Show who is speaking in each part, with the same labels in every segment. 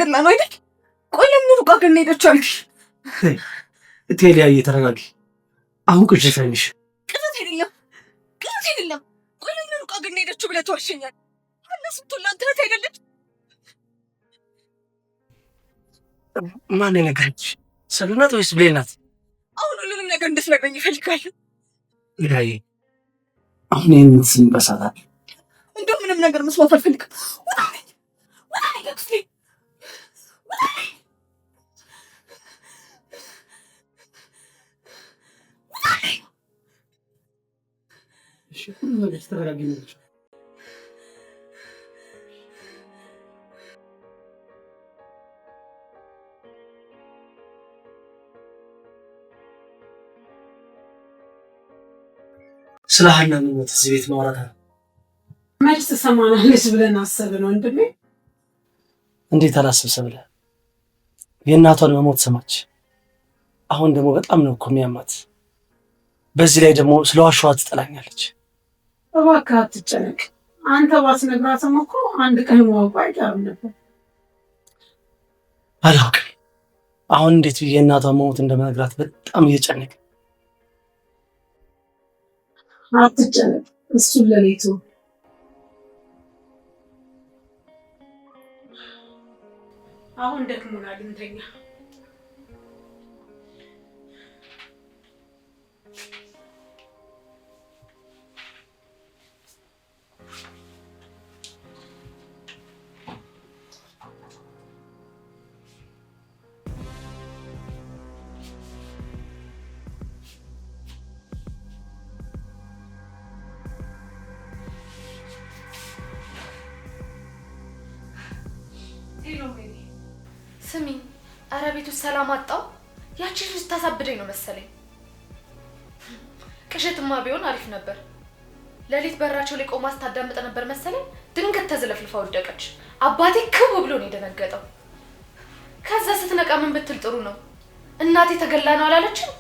Speaker 1: ተገላ ነው አይደል? ቆይ ለምን ሩቃ ግን ሄደች አልሽ?
Speaker 2: ቴሊያ እየተረጋጊ አሁን ቅዠት አይንሽ።
Speaker 1: ቅዠት አይደለም። ቆይ ለምን ሩቃ ግን ሄደች ብለህ ተዋሸኛል? አለስንቱ ላንተ አይደለች?
Speaker 2: ማን ነገረች? ሰሉናት ወይስ ብሌናት?
Speaker 1: አሁን ሁሉንም ነገር እንድትነግረኝ እፈልጋለሁ።
Speaker 2: ይራይ አሁን ይህን ስም በሳታል።
Speaker 1: እንደው ምንም ነገር መስማት አልፈልግም።
Speaker 2: ስለ ሀና ሞት እዚህ ቤት ማውራት አለ።
Speaker 3: መልስ ሰማናለች ብለን አሰብን ወንድሜ።
Speaker 2: እንዴት አላሰብሰብ ብለህ? የእናቷን መሞት ሰማች። አሁን ደግሞ በጣም ነው እኮ የሚያማት። በዚህ ላይ ደግሞ ስለ ዋሻዋ ትጠላኛለች።
Speaker 3: እባክህ አትጨነቅ። አንተ ባትነግራትም እኮ አንድ ቀን ማወቁ አይቀርም ነበር።
Speaker 2: አላውቅም። አሁን እንዴት ብዬ የእናቷን መሞት እንደምነግራት በጣም እየጨነቀ።
Speaker 3: አትጨነቅ፣ እሱን ለሌቱ አሁን ደክሞናል፣ እንተኛ።
Speaker 4: ስሚ፣ ኧረ ቤቱ ሰላም አጣው። ያቺ ልጅ ታሳብደኝ ነው መሰለኝ። ቅዠትማ ቢሆን አሪፍ ነበር። ሌሊት በራቸው ላይ ቆማ ስታዳምጥ ነበር መሰለኝ። ድንገት ተዝለፍልፋ ወደቀች። አባቴ ክው ብሎ ነው የደነገጠው። ከዛ ስትነቃ ምን ብትል ጥሩ ነው? እናቴ ተገላ ነው አላለችም?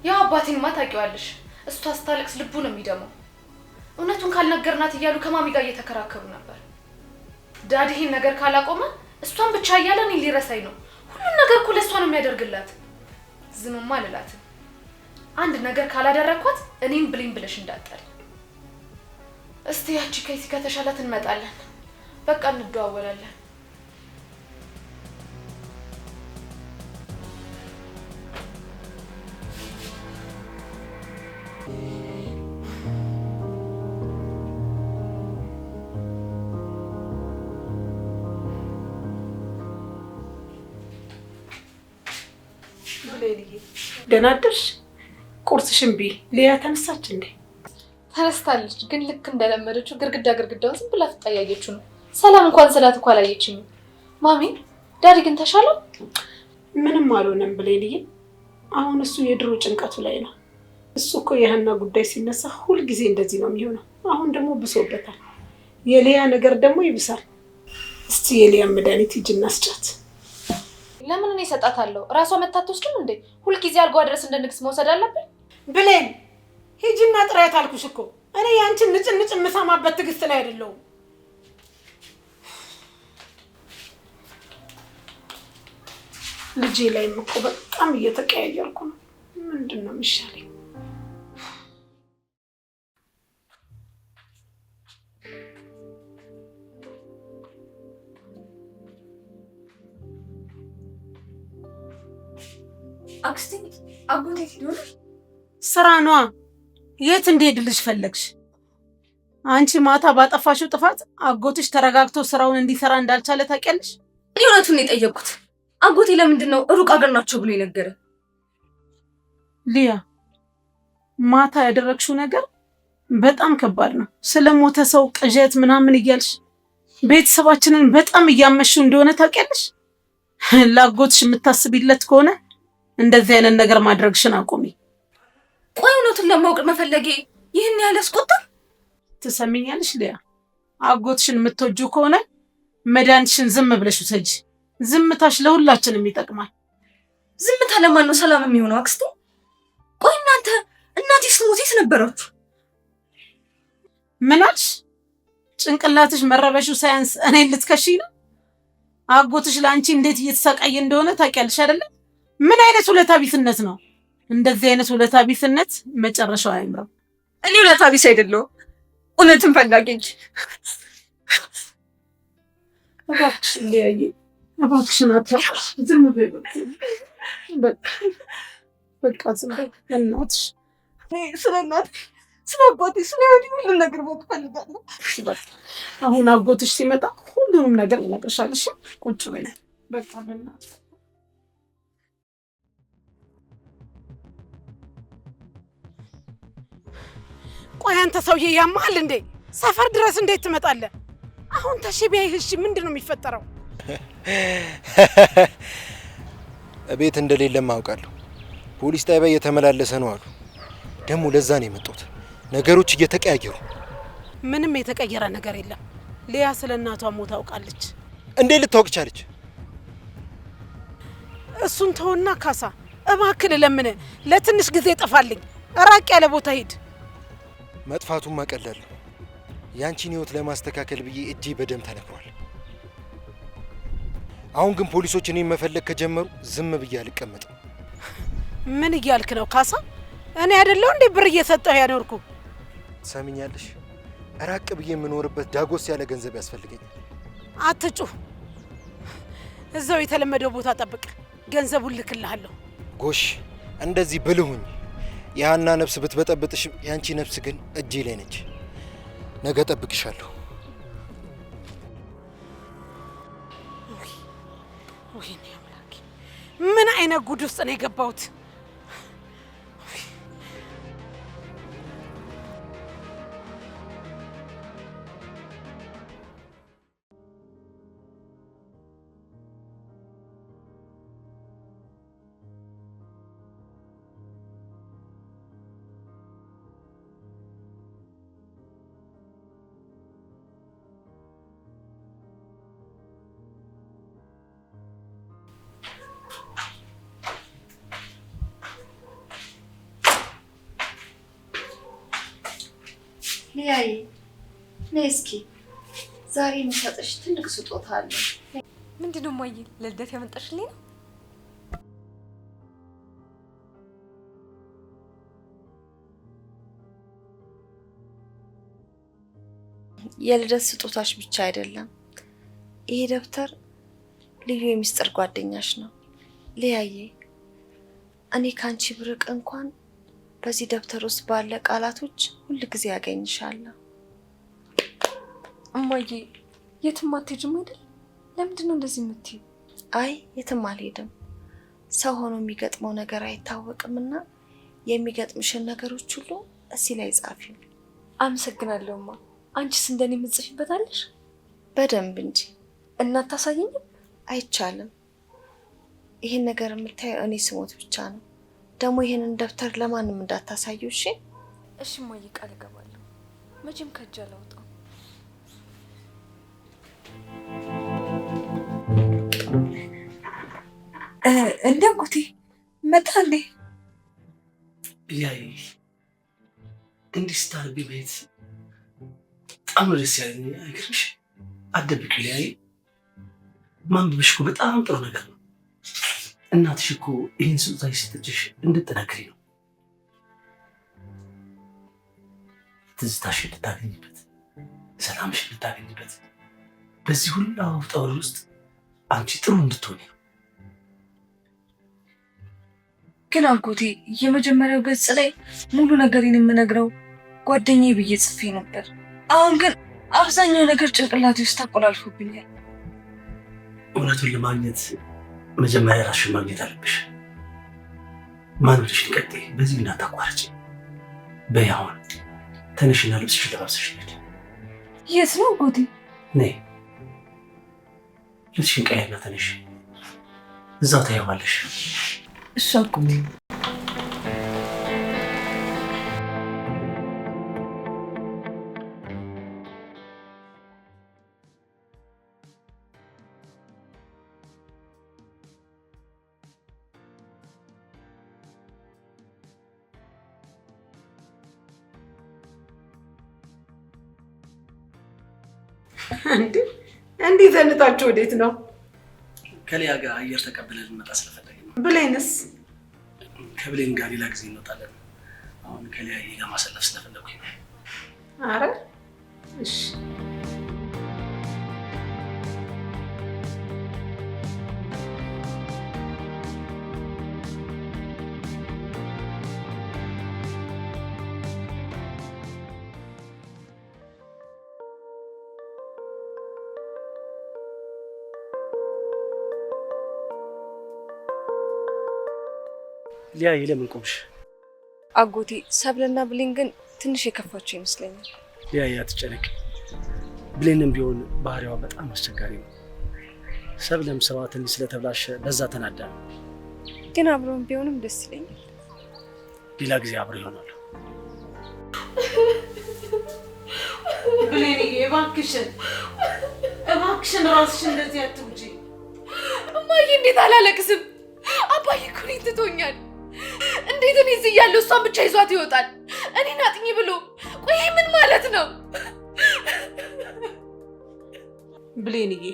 Speaker 4: ያው አባቴንማ ታውቂዋለሽ። እሷ ስታለቅስ ልቡ ነው የሚደማው። እውነቱን ካልነገርናት እያሉ ከማሚ ጋር እየተከራከሩ ነበር። ዳዲ ይሄን ነገር ካላቆመ እሷን ብቻ እያለ እኔን ሊረሳኝ ነው። ሁሉን ነገር እኮ ለእሷ ነው የሚያደርግላት። ዝምማ አልላትም። አንድ ነገር ካላደረግኳት እኔን ብሊን ብለሽ እንዳጠሪ። እስቲ ያቺ ከይሲ ከተሻላት እንመጣለን። በቃ እንደዋወላለን።
Speaker 3: ደህና አደርሽ? ቁርስሽን ቢ። ሊያ ተነሳች እንዴ?
Speaker 4: ተነስታለች፣ ግን ልክ እንደለመደችው ግድግዳውን ዝም ብላ ትጠያየችው ነው። ሰላም እንኳን ስላት እኮ አላየችኝም። ማሚ ዳዲ ግን ተሻለው?
Speaker 3: ምንም አልሆነም ብሌልዬ። አሁን እሱ የድሮ ጭንቀቱ ላይ ነው። እሱ እኮ የሀና ጉዳይ ሲነሳ ሁልጊዜ እንደዚህ ነው የሚሆነው። አሁን ደግሞ ብሶበታል። የሊያ ነገር ደግሞ ይብሳል። እስቲ የሊያ መድኃኒት ሂጂና ስጫት።
Speaker 4: ለምን እኔ እሰጣታለሁ? እራሷ መታ አትወስድም እንዴ? ሁልጊዜ አልጓ ድረስ እንደ ንግስ መውሰድ አለብን?
Speaker 3: ብሌን ሂጂና ጥሪያት አልኩሽ እኮ። እኔ ያንቺን ንጭንጭ የምሰማበት ትዕግስት ላይ አይደለሁም። ልጄ ላይም እኮ በጣም እየተቀያየርኩ ነው። ምንድን ነው የሚሻለኝ?
Speaker 1: አክስቴ አጎቴ ሄዶ
Speaker 3: ስራ ነዋ። የት እንድሄድልሽ ፈለግሽ? አንቺ ማታ ባጠፋሽው ጥፋት አጎትሽ ተረጋግቶ ስራውን እንዲሰራ እንዳልቻለ ታውቂያለሽ?
Speaker 1: እኔ እውነቱን የጠየቅኩት አጎቴ ለምንድን ነው ሩቅ አገር ናቸው ብሎ የነገረ?
Speaker 3: ሊያ ማታ ያደረግሽው ነገር በጣም ከባድ ነው። ስለሞተ ሰው ቅዠት ምናምን እያልሽ ቤተሰባችንን በጣም እያመሽው እንደሆነ ታውቂያለሽ? ላጎትሽ የምታስቢለት ከሆነ እንደዚህ አይነት ነገር ማድረግሽን አቁሚ።
Speaker 1: ቆይ እውነቱን ለማወቅ መፈለጌ ይህን ያህል ያስቆጣል?
Speaker 3: ትሰሚኛለሽ ሊያ፣ አጎትሽን የምትወጂው ከሆነ መድኃኒትሽን ዝም ብለሽ ውሰጂ። ዝምታሽ ለሁላችንም ይጠቅማል።
Speaker 1: ዝምታ ለማን ነው ሰላም የሚሆነው አክስቴ? ቆይ እናቴ ስትሞት የት ነበራችሁ?
Speaker 3: ምን አልሽ? ጭንቅላትሽ መረበሹ ሳያንስ እኔን ልትከሺ ነው? አጎትሽ ለአንቺ እንዴት እየተሰቃየ እንደሆነ ታውቂያለሽ አይደለ? ምን አይነት ውለታ ቢስነት ነው? እንደዚህ አይነት ውለታ ቢስነት መጨረሻው አያምርም።
Speaker 1: እኔ ውለታ ቢስ አይደለሁም፣ እውነትን ፈላጊ እንጂ።
Speaker 3: እባክሽ ሊያየ እባክሽን አታውቅሽ። ዝም በይ በቃ ዝም በይ እናትሽ።
Speaker 1: ስለ እናቴ፣ ስለ አባቴ፣ ስለ ሁሉም ነገር ማወቅ እፈልጋለሁ።
Speaker 3: አሁን አጎትሽ ሲመጣ ሁሉንም ነገር እነግርሻለሁ። ቁጭ በይ በቃ በእናትሽ። ቆይ አንተ ሰውዬ ያማል እንዴ? ሰፈር ድረስ እንዴት ትመጣለህ? አሁን ተሽቢያይ እሺ፣ ምንድነው የሚፈጠረው?
Speaker 5: ቤት እንደሌለም አውቃለሁ። ፖሊስ ጣቢያ እየተመላለሰ ነው አሉ። ደግሞ ለዛ ነው የመጡት። ነገሮች እየተቀያየሩ።
Speaker 3: ምንም የተቀየረ ነገር የለም። ሊያ ስለ እናቷ ሞት ታውቃለች።
Speaker 5: እንዴት ልታውቅ ቻለች?
Speaker 3: እሱን ተውና ካሳ፣ እባክህ ለምን ለትንሽ ጊዜ ጠፋልኝ፣ ራቅ ያለ ቦታ ሂድ።
Speaker 5: መጥፋቱን ማቀለል ነው። ያንቺን ህይወት ለማስተካከል ብዬ እጄ በደም ተነክሯል። አሁን ግን ፖሊሶች እኔን መፈለግ ከጀመሩ ዝም ብዬ አልቀመጥም።
Speaker 3: ምን እያልክ ነው ካሳ? እኔ አይደለሁ እንዴ ብር እየሰጠሁ ያኖርኩ?
Speaker 5: ሰሚኛለሽ? ራቅ ብዬ የምኖርበት ዳጎስ ያለ ገንዘብ ያስፈልገኛል።
Speaker 3: አትጩህ። እዛው የተለመደው ቦታ ጠብቅ፣ ገንዘቡን ልክልሃለሁ።
Speaker 5: ጎሽ፣ እንደዚህ ብልሁኝ። የሃና ነፍስ ብትበጠብጥሽም ያንቺ ነፍስ ግን እጄ ላይ ነች። ነገ ጠብቅሻለሁ።
Speaker 3: ወይኔ አምላኬ፣ ምን አይነት ጉድ ውስጥ ነው የገባሁት?
Speaker 6: ሊያይ ነይ እስኪ፣ ዛሬ የምሰጥሽ ትልቅ ስጦታ አለ።
Speaker 4: ምንድነው ማይ? ለልደት ያመጣሽልኝ ነው?
Speaker 6: የልደት ስጦታሽ ብቻ አይደለም፣ ይሄ ደብተር ልዩ የሚስጥር ጓደኛሽ ነው። ሊያይ፣ እኔ ካንቺ ብርቅ እንኳን በዚህ ደብተር ውስጥ ባለ ቃላቶች ሁሉ ጊዜ ያገኝሻለሁ።
Speaker 4: እማዬ፣ የትም አትሄጂም አይደል? ለምንድን ነው እንደዚህ የምትይው?
Speaker 6: አይ የትም አልሄድም። ሰው ሆኖ የሚገጥመው ነገር አይታወቅምና የሚገጥምሽን ነገሮች ሁሉ እዚህ ላይ ጻፊው።
Speaker 4: አመሰግናለሁማ። አንቺስ እንደኔ የምትጽፊበታለሽ?
Speaker 6: በደንብ እንጂ።
Speaker 4: እናት ታሳየኝም?
Speaker 6: አይቻልም። ይሄን ነገር የምታየው እኔ ስሞት ብቻ ነው። ደግሞ ይሄንን ደብተር ለማንም እንዳታሳየው እሺ?
Speaker 4: እሺ እማዬ፣ ቃል እገባለሁ። መቼም ከእጅ አላወጣም።
Speaker 1: እንደ አጎቴ መጣ እንዴ?
Speaker 2: ያይ እንዲህ ስታርቢ ቤት በጣም ደስ ያለኝ። አይገርምሽ? አትደብቂ ሊያይ። ማንበብሽ እኮ በጣም ጥሩ ነገር ነው። እናትሽ እኮ ይህን ስጦታ የሰጠችሽ እንድትጠነክሪ ነው። ትዝታሽ እንድታገኝበት፣ ሰላምሽ እንድታገኝበት፣ በዚህ ሁሉ ውጣ ውረድ ውስጥ አንቺ ጥሩ እንድትሆኝ ነው።
Speaker 1: ግን አጎቴ የመጀመሪያው ገጽ ላይ ሙሉ ነገሬን የምነግረው ጓደኛዬ ብዬ ጽፌ ነበር። አሁን ግን አብዛኛው ነገር ጭንቅላቴ ውስጥ ተቆላልፎብኛል።
Speaker 2: እውነቱን ለማግኘት መጀመሪያ ራስሽን ማግኘት አለብሽ። ማን ብለሽ ልቀጥይ? በዚህ እንዳታቋርጪ። በይ አሁን ተነሽና ልብስሽን ለባብሰሽ ሂድ።
Speaker 1: የት ነው አጎቴ?
Speaker 2: ነይ ልብስሽን ቀይርና ተነሽ። እዛው ታየዋለሽ።
Speaker 1: እሺ አጎቴ።
Speaker 3: እንዲህ ዘንጣችሁ ወዴት ነው?
Speaker 2: ከሊያ ጋር አየር ተቀብለን ልንመጣ ስለፈለግን ነው።
Speaker 3: ብሌንስ?
Speaker 2: ከብሌን ጋር ሌላ ጊዜ እንወጣለን። አሁን ከሊያ ጋር ማሳለፍ ስለፈለግኩኝ ነው።
Speaker 3: አረ እሺ።
Speaker 2: ሊያ ለምን ቆምሽ?
Speaker 6: አጎቴ ሰብለና ብሌን ግን ትንሽ የከፋቸው ይመስለኛል።
Speaker 2: ሊያ አትጨነቂ። ብሌንም ቢሆን ባህሪዋ በጣም አስቸጋሪ ነው። ሰብለም ስራዋ ትንሽ ስለተብላሸ በዛ ተናዳ ነው።
Speaker 6: ግን አብረውን ቢሆንም ደስ ይለኛል።
Speaker 2: ሌላ ጊዜ አብረው ይሆናሉ።
Speaker 3: ብሌንዬ እባክሽን ራስሽን እንደዚህ አትውጪ።
Speaker 4: እማዬ እንዴት አላለቅስም? አባዬ እኮ እኔን ትቶኛል። እንዴት እኔ እዚህ እያለሁ እሷን ብቻ ይዟት ይወጣል? እኔን አጥኚ ብሎ። ቆይ ምን ማለት ነው?
Speaker 3: ብሌንዬ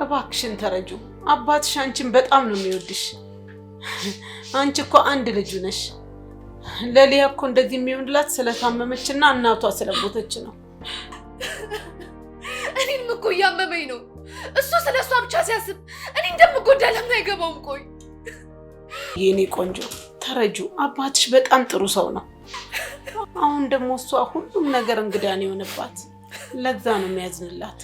Speaker 3: እባክሽን ተረጁ። አባትሽ አንቺን በጣም ነው የሚወድሽ። አንቺ እኮ አንድ ልጁ ነሽ። ለሊያ እኮ እንደዚህ የሚሆንላት ስለታመመችና እናቷ ስለሞተች ነው።
Speaker 4: እኔንም እኮ እያመመኝ ነው። እሱ ስለ እሷ ብቻ ሲያስብ እኔ እንደምጎዳ ለምን አይገባውም? ቆይ
Speaker 3: የኔ ቆንጆ ተረጁ፣ አባትሽ በጣም ጥሩ ሰው ነው። አሁን ደግሞ እሷ ሁሉም ነገር እንግዳ ነው የሆነባት። ለዛ ነው የሚያዝንላት።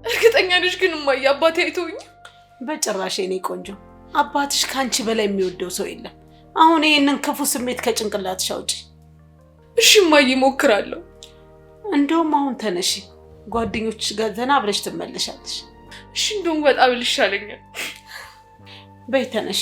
Speaker 4: እርግጠኛ ነሽ ግን እማዬ አባቴ አይተውኝ?
Speaker 3: በጭራሽ የኔ ቆንጆ፣ አባትሽ ካንቺ በላይ የሚወደው ሰው የለም። አሁን ይሄንን ክፉ ስሜት ከጭንቅላትሽ አውጪ።
Speaker 4: እሺ እማዬ እሞክራለሁ።
Speaker 3: እንደውም አሁን ተነሺ፣ ጓደኞችሽ ጋር ዘና ብለሽ ትመለሻለሽ።
Speaker 4: እሺ እንደውም ወጣ ብል ይሻለኛል።
Speaker 3: በይ ተነሺ።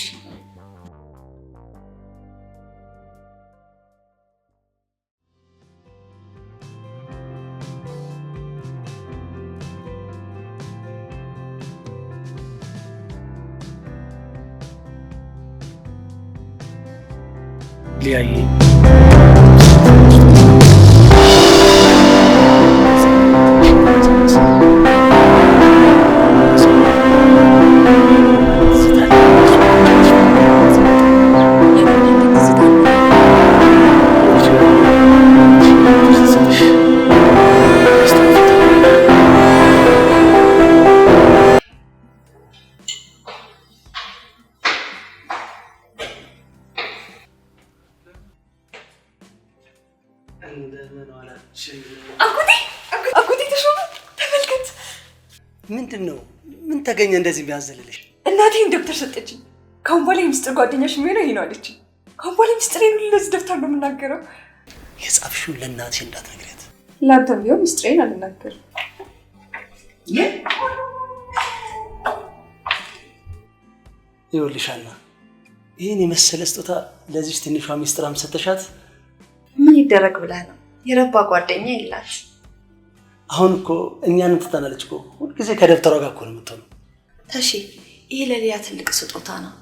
Speaker 2: ሊያዬ
Speaker 1: አጎቴ ተሾመ ተመልከት።
Speaker 2: ምንድን ነው? ምን ተገኘ እንደዚህ ቢያዘልልሽ?
Speaker 1: እናቴን ደብተር ሰጠችኝ። ካሁን በኋላ የሚስጥር ጓደኛሽ የሚሆነው ይሄ ነው አለችኝ። ካሁን በኋላ ሚስጥሬን ሁሉ ለዚህ ደብተር ነው የምናገረው።
Speaker 2: የጻፍሽውን ለእናትሽ እንዳትነግሪያት።
Speaker 1: ለአንተም ቢሆን ሚስጥሬን አልናገርም።
Speaker 2: ይኸውልሽ ሀና፣ ይህን የመሰለ ስጦታ ለዚች ትንሿ ሚስጥራም ሰተሻት
Speaker 6: ምን ይደረግ ብለህ ነው? የረባ ጓደኛ የላት።
Speaker 2: አሁን እኮ እኛንም ትታናለች እኮ። ሁልጊዜ ከደብተሯ ጋር እኮ ነው የምትሆነው።
Speaker 6: ተሺ፣ ይህ ለሊያ ትልቅ ስጦታ ነው።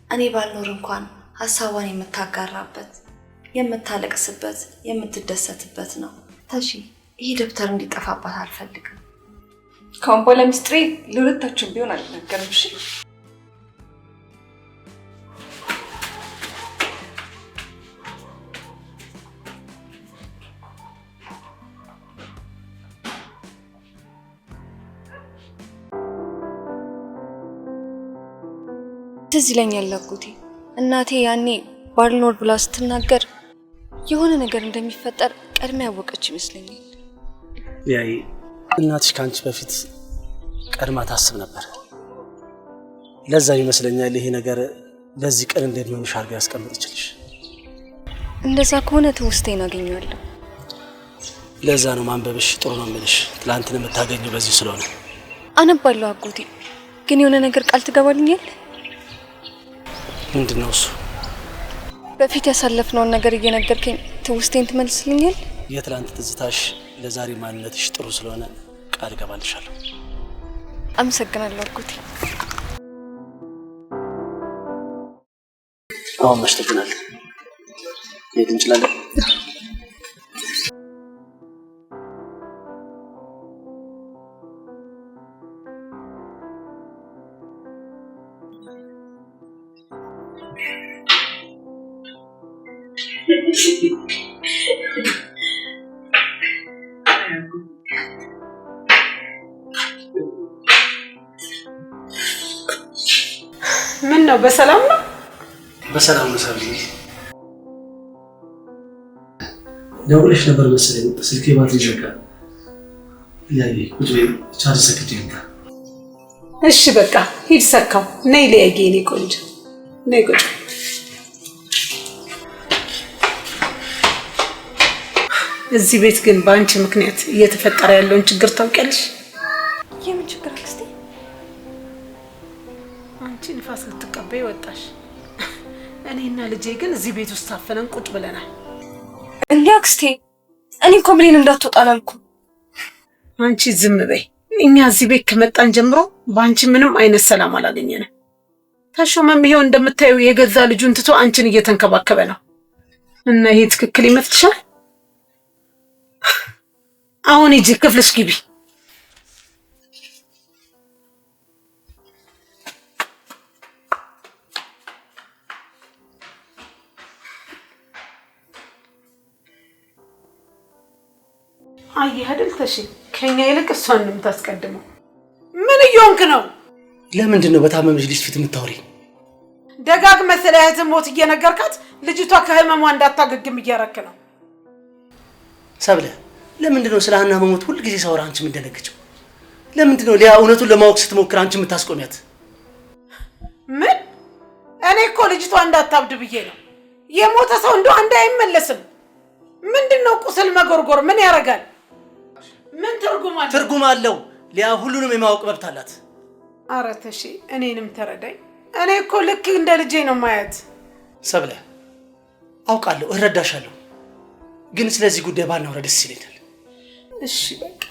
Speaker 6: እኔ ባልኖር እንኳን ሀሳቧን የምታጋራበት፣ የምታለቅስበት፣ የምትደሰትበት ነው። ተሺ፣ ይህ ደብተር እንዲጠፋባት አልፈልግም።
Speaker 1: ካሁን በኋላ ሚስጥሬ ለሁለታችን ቢሆን አልናገርም። እሺ?
Speaker 6: ትዝ ይለኛል አጎቴ፣ እናቴ ያኔ ባልኖር ብላ ስትናገር የሆነ ነገር እንደሚፈጠር ቀድሜ ያወቀች ይመስለኛል።
Speaker 2: ያይ እናትሽ ከአንቺ በፊት ቀድማ ታስብ ነበር። ለዛ ይመስለኛል ይሄ ነገር ለዚህ ቀን እንደሚሆንሽ አድርጋ ያስቀምጥችልሽ።
Speaker 6: እንደዛ ከሆነ ትውስቴን አገኘዋለሁ።
Speaker 2: ለዛ ነው ማንበብሽ ጥሩ ነው የምልሽ። ትላንትን የምታገኘው በዚህ ስለሆነ
Speaker 6: አነባለሁ አጎቴ። ግን የሆነ ነገር ቃል ትገባልኛል?
Speaker 2: ምንድን ነው እሱ?
Speaker 6: በፊት ያሳለፍነውን ነገር እየነገርከኝ ትውስቴን ትመልስልኛል?
Speaker 2: የትላንት ትዝታሽ ለዛሬ ማንነትሽ ጥሩ ስለሆነ ቃል እገባልሻለሁ።
Speaker 6: አመሰግናለሁ አጎቴ።
Speaker 2: አሁን መሽተናል። መሄድ እንችላለን?
Speaker 3: ነው በሰላም ነው?
Speaker 2: በሰላም ነው ሳቢ። ደውለሽ ነበር መሰለኝ፣ ስልኬ ባትሪ ዘጋ። ያይ ቁጭ በይ፣ ቻርጅ ሰክቼ ልምጣ።
Speaker 3: እሺ በቃ ሂድ ሰካው። ነይ ሊያጌ እኔ ቆንጆ ነይ ቁጭ። እዚህ ቤት ግን በአንቺ ምክንያት እየተፈጠረ ያለውን ችግር ታውቂያለሽ?
Speaker 6: የምን ችግር አክስቴ?
Speaker 3: አንቺ ንፋስ ልትቀበይ ወጣሽ። እኔና ልጄ ግን እዚህ ቤት ውስጥ ታፈነን ቁጭ ብለናል።
Speaker 1: እንዴ አክስቴ፣ እኔ እኮ ብሌን እንዳትወጣ አላልኩም።
Speaker 3: አንቺ ዝም በይ። እኛ እዚህ ቤት ከመጣን ጀምሮ በአንቺ ምንም አይነት ሰላም አላገኘንም። ተሾመም ይሄው እንደምታዩ የገዛ ልጁን ትቶ አንቺን እየተንከባከበ ነው። እና ይሄ ትክክል ይመስልሻል? አሁን ሂጂ ክፍልሽ ግቢ። አየህ አይደል ተሽ ከኛ ይልቅ እሷን ነው የምታስቀድመው። ምን እየሆንክ ነው?
Speaker 2: ለምንድን ነው በታመመሽ ልጅ ፊት የምታወሪኝ?
Speaker 3: ደጋግመህ ስለ እህትህ ሞት እየነገርካት ልጅቷ ከህመሟ እንዳታገግም እያረክ ነው።
Speaker 2: ሰብለ፣ ለምንድን ነው ስለ ሀና መሞት ሁል ጊዜ ሳወራ አንቺ የምትደነግጪው? ለምንድን ነው ሊያ እውነቱን ለማወቅ ስትሞክር አንቺ የምታስቆሚያት?
Speaker 3: ምን? እኔ እኮ ልጅቷ እንዳታብድ ብዬ ነው። የሞተ ሰው እንደው አንዴ አይመለስም። ምንድነው ቁስል መጎርጎር ምን ያደርጋል? ምን ትርጉም አለው?
Speaker 2: ትርጉም አለው። ሊያ ሁሉንም የማወቅ መብት አላት።
Speaker 3: ኧረ ተሺ እኔንም ተረዳኝ። እኔ እኮ ልክ እንደ ልጄ ነው ማየት።
Speaker 2: ሰብለ፣ አውቃለሁ፣ እረዳሻለሁ፣ ግን ስለዚህ ጉዳይ ባናወራ ደስ ይለኛል።
Speaker 3: እሺ በቃ